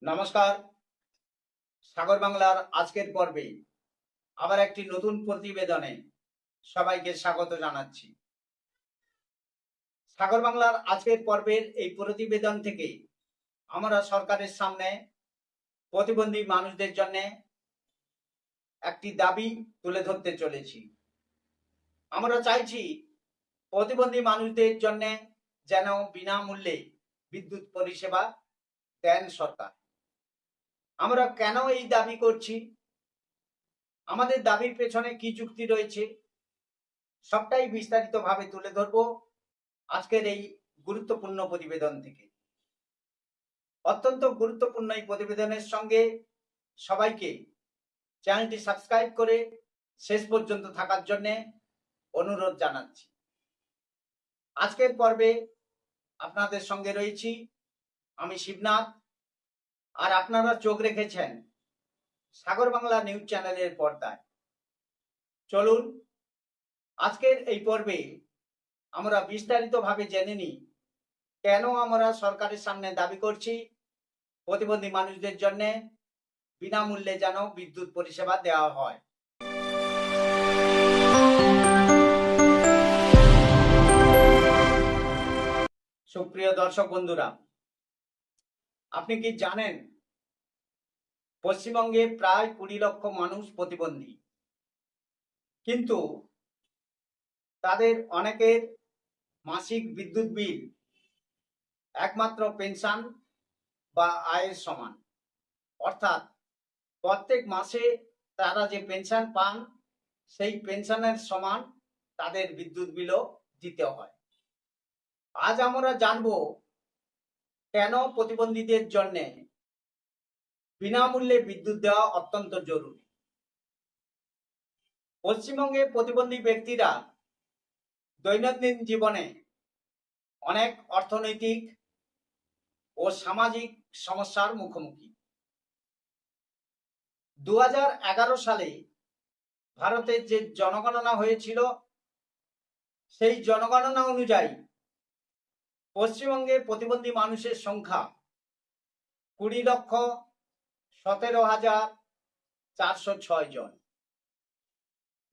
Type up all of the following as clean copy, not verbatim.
নমস্কার। সাগর বাংলার আজকের পর্বে আবার একটি নতুন প্রতিবেদনে সবাইকে স্বাগত জানাচ্ছি। সাগর বাংলার আজকের পর্বের এই প্রতিবেদন থেকে আমরা সরকারের সামনে প্রতিবন্ধী মানুষদের জন্য একটি দাবি তুলে ধরতে চলেছি। আমরা চাইছি প্রতিবন্ধী মানুষদের জন্য যেন বিনামূল্যে বিদ্যুৎ পরিষেবা দেন সরকার। আমরা কেন এই দাবি করছি, আমাদের দাবির পেছনে কি যুক্তি রয়েছে, সবটাই বিস্তারিতভাবে তুলে ধরব আজকের এই গুরুত্বপূর্ণ প্রতিবেদন থেকে। অত্যন্ত গুরুত্বপূর্ণ এই প্রতিবেদনের সঙ্গে সবাইকে চ্যানেলটি সাবস্ক্রাইব করে শেষ পর্যন্ত থাকার জন্য অনুরোধ জানাচ্ছি। আজকের পর্বে আপনাদের সঙ্গে রয়েছি আমি শিবনাথ, আর আপনারা চোখ রেখেছেন সাগর বাংলা নিউজ চ্যানেলের পর্দায়। চলুন আজকের এই পর্বে আমরা বিস্তারিতভাবে জেনে নিই কেন আমরা সরকারের সামনে দাবি করছি প্রতিবন্ধী মানুষদের জন্য বিনামূল্যে যেন বিদ্যুৎ পরিষেবা দেওয়া হয়। সুপ্রিয় দর্শক বন্ধুরা, আপনি কি জানেন পশ্চিমবঙ্গে প্রায় 20 লক্ষ মানুষ প্রতিবন্ধী, কিন্তু তাদের অনেকের মাসিক বিদ্যুৎ বিল একমাত্র পেনশন বা আয়ের সমান, অর্থাৎ প্রত্যেক মাসে তারা যে পেনশন পান সেই পেনশনের সমান তাদের বিদ্যুৎ বিলও দিতে হয়। আজ আমরা জানব কেন প্রতিবন্ধীদের জন্য বিনামূল্যে বিদ্যুৎ দেওয়া অত্যন্ত জরুরি। পশ্চিমবঙ্গে প্রতিবন্ধী ব্যক্তিরা দৈনন্দিন জীবনে অনেক অর্থনৈতিক ও সামাজিক সমস্যার মুখোমুখি। 2011 সালে ভারতের যে জনগণনা হয়েছিল সেই জনগণনা অনুযায়ী পশ্চিমবঙ্গে প্রতিবন্ধী মানুষের সংখ্যা 20,17,406 জন।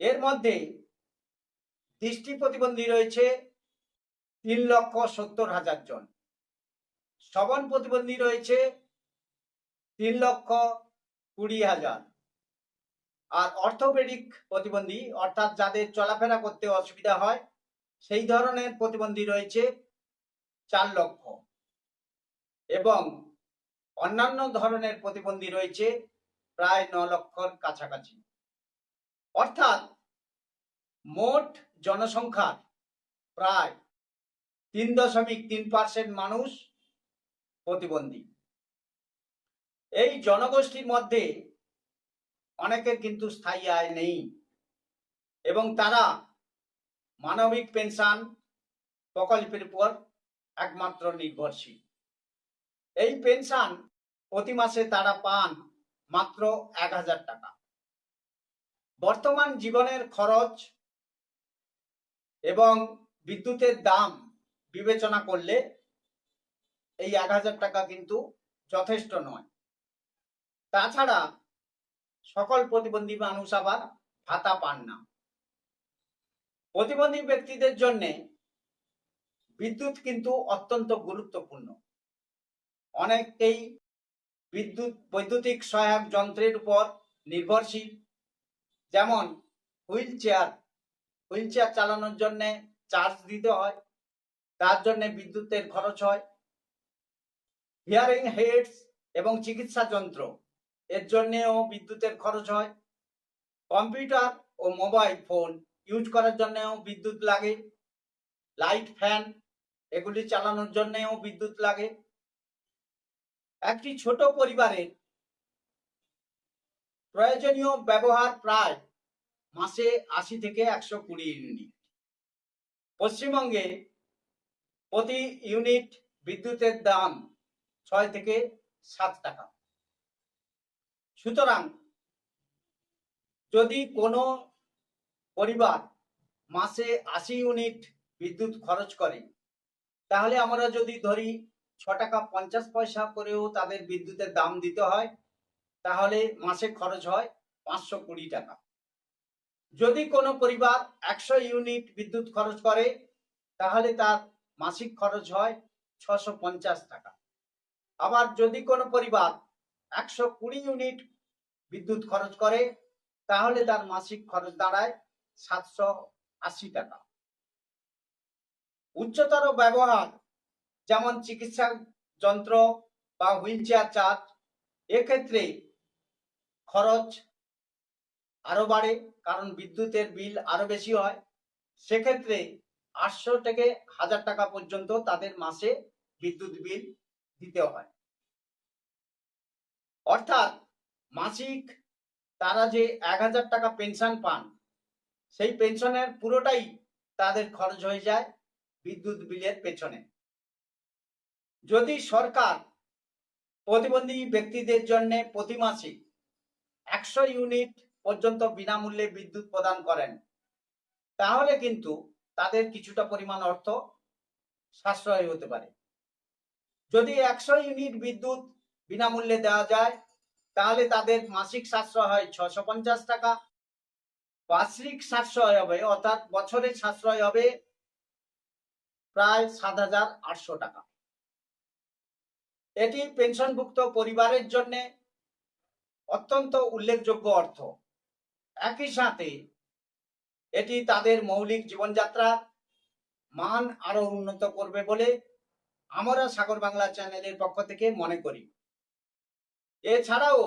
এর মধ্যে দৃষ্টি প্রতিবন্ধী রয়েছে 3,70,000 জন, শ্রবণ প্রতিবন্ধী রয়েছে 3,20,000, আর অর্থোপেডিক প্রতিবন্ধী অর্থাৎ যাদের চলাফেরা করতে অসুবিধা হয় সেই ধরনের প্রতিবন্ধী রয়েছে 4 লক্ষ, এবং অন্যান্য ধরনের প্রতিবন্ধী রয়েছে প্রায় 9 লক্ষর কাছাকাছি। অর্থাৎ মোট জনসংখ্যার প্রায় 3.3% মানুষ প্রতিবন্ধী। এই জনগোষ্ঠীর মধ্যে অনেকের কিন্তু স্থায়ী আয় নেই এবং তারা মানবিক পেনশন প্রকল্পের উপর একমাত্র নির্ভরশীল। এই পেনশন প্রতি মাসে তারা পান মাত্র 1000 টাকা। বর্তমান জীবনের খরচ এবং বিদ্যুতের দাম বিবেচনা করলে এই 1000 টাকা কিন্তু যথেষ্ট নয়। তাছাড়া সকল প্রতিবন্ধী মানুষ আবার ভাতা পান না। প্রতিবন্ধী ব্যক্তিদের জন্য বিদ্যুৎ কিন্তু অত্যন্ত গুরুত্বপূর্ণ। অনেকেই বৈদ্যুতিক সহায়ক যন্ত্রের উপর নির্ভরশীল, যেমন হুইল চেয়ার চালানোর জন্য চার্জ দিতে হয়, তার জন্য বিদ্যুতের খরচ হয়। হিয়ারিং হেডস এবং চিকিৎসা যন্ত্র এর জন্যও বিদ্যুতের খরচ হয়। কম্পিউটার ও মোবাইল ফোন ইউজ করার জন্যও বিদ্যুৎ লাগে। লাইট, ফ্যান এগুলি চালানোর জন্যও বিদ্যুৎ লাগে। একটি ছোট পরিবারের প্রয়োজনীয় ব্যবহার প্রায় মাসে 80 থেকে 120 ইউনিট। পশ্চিমবঙ্গে প্রতি ইউনিট বিদ্যুতের দাম 6 থেকে 7 টাকা। সুতরাং যদি কোনো পরিবার মাসে 80 ইউনিট বিদ্যুৎ খরচ করে, তাহলে আমরা যদি ধরি ৳৬.৫০ করেও তাদের বিদ্যুতের দাম দিতে হয়, তাহলে মাসে খরচ হয় ৳৫২০। যদি কোনো পরিবার ১০০ ইউনিট বিদ্যুৎ খরচ করে, তাহলে তার মাসিক খরচ হয় ৳৬৫০। আবার যদি কোনো পরিবার ১২০ ইউনিট বিদ্যুৎ খরচ করে, তাহলে তার মাসিক খরচ দাঁড়ায় ৳৭৮০। উচ্চতর ব্যবহার, যেমন চিকিৎসা যন্ত্র বা হুইল চেয়ার চার্জ, এক্ষেত্রে খরচ আরো বাড়ে, কারণ বিদ্যুতের বিল আরো বেশি হয়। সেক্ষেত্রে ৮০০ থেকে ১০০০ টাকা পর্যন্ত তাদের মাসে বিদ্যুৎ বিল দিতে হয়। অর্থাৎ মাসিক তারা যে ১০০০ টাকা পেনশন পান, সেই পেনশনের পুরোটাই তাদের খরচ হয়ে যায় বিদ্যুৎ বিলের পেছনে। যদি সরকার প্রতিবন্ধী ব্যক্তিদের জন্য প্রতি মাসে ১০০ ইউনিট পর্যন্ত বিনামূল্যে বিদ্যুৎ প্রদান করেন, তাহলে কিন্তু তাদের কিছুটা পরিমাণ অর্থ সাশ্রয় হতে পারে। যদি ১০০ ইউনিট বিদ্যুৎ বিনামূল্যে দেওয়া যায়, তাহলে তাদের মাসিক সাশ্রয় হয় ৳৬৫০। বার্ষিক সাশ্রয় হবে, অর্থাৎ বছরে সাশ্রয় হবে প্রায় ৳৭,৮০০। এটি পেনশনভুক্ত পরিবারের জন্য অত্যন্ত উল্লেখযোগ্য অর্থ। একই সাথে এটি তাদের মৌলিক জীবনযাত্রার মান আরো উন্নত করবে বলে আমরা সাগর বাংলা চ্যানেলের পক্ষ থেকে মনে করি। এছাড়াও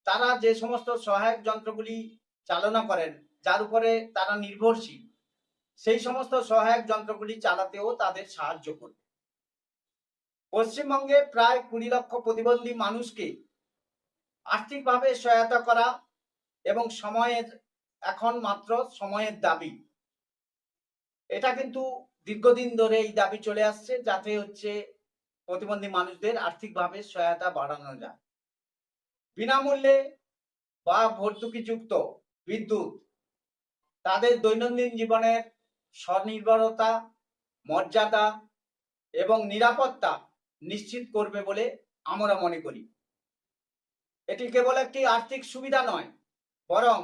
তারা যে সমস্ত সহায়ক যন্ত্রগুলি চালনা করেন, যার উপরে তারা নির্ভরশীল, সেই সমস্ত সহায়ক যন্ত্রগুলি চালাতেও তাদের সাহায্য করবে। পশ্চিমবঙ্গে প্রায় ২০ লক্ষ প্রতিবন্ধী মানুষকে আর্থিকভাবে সহায়তা করা এবং এখন মাত্র সময়ের দাবি। এটা কিন্তু দীর্ঘদিন ধরে এই দাবি চলে আসছে, যাতে হচ্ছে প্রতিবন্ধী মানুষদের আর্থিকভাবে সহায়তা বাড়ানো যায়। বিনামূল্যে বা ভর্তুকিযুক্ত বিদ্যুৎ তাদের দৈনন্দিন জীবনের স্বনির্ভরতা, মর্যাদা এবং নিরাপত্তা নিশ্চিত করবে বলে আমরা মনে করি। এটি কেবল একটি আর্থিক সুবিধা নয়, বরং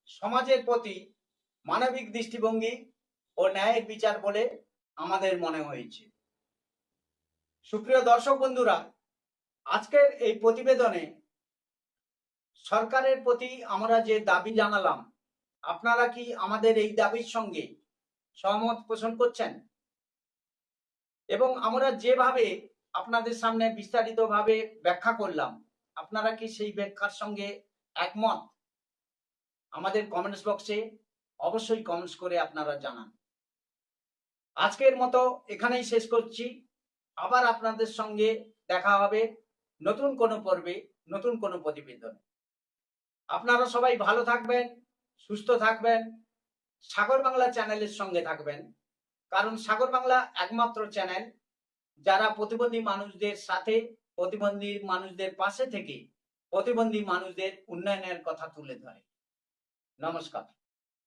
সমাজের প্রতি মানবিক দৃষ্টিভঙ্গি ও ন্যায়ের বিচার বলে আমাদের মনে হয়েছে। সুপ্রিয় দর্শক বন্ধুরা, আজকের এই প্রতিবেদনে সরকারের প্রতি আমরা যে দাবি জানালাম, আপনারা কি আমাদের এই দাবির সঙ্গে সহমত পোষণ করছেন? এবং আমরা যেভাবে আপনাদের সামনে বিস্তারিতভাবে ব্যাখ্যা করলাম, আপনারা কি সেই ব্যাখ্যার সঙ্গে একমত? আমাদের কমেন্টস বক্সে অবশ্যই কমেন্টস করে আপনারা জানান। আজকের মতো এখানেই শেষ করছি। আবার আপনাদের সঙ্গে দেখা হবে নতুন কোনো পর্বে, নতুন কোনো প্রতিবেদনে। আপনারা সবাই ভালো থাকবেন, সুস্থ থাকবেন, সাগর বাংলা চ্যানেলের সঙ্গে থাকবেন, কারণ সাগর বাংলা একমাত্র চ্যানেল যারা প্রতিবন্ধী মানুষদের সাথে, প্রতিবন্ধী মানুষদের পাশে থেকে প্রতিবন্ধী মানুষদের উন্নয়নের কথা তুলে ধরে। নমস্কার।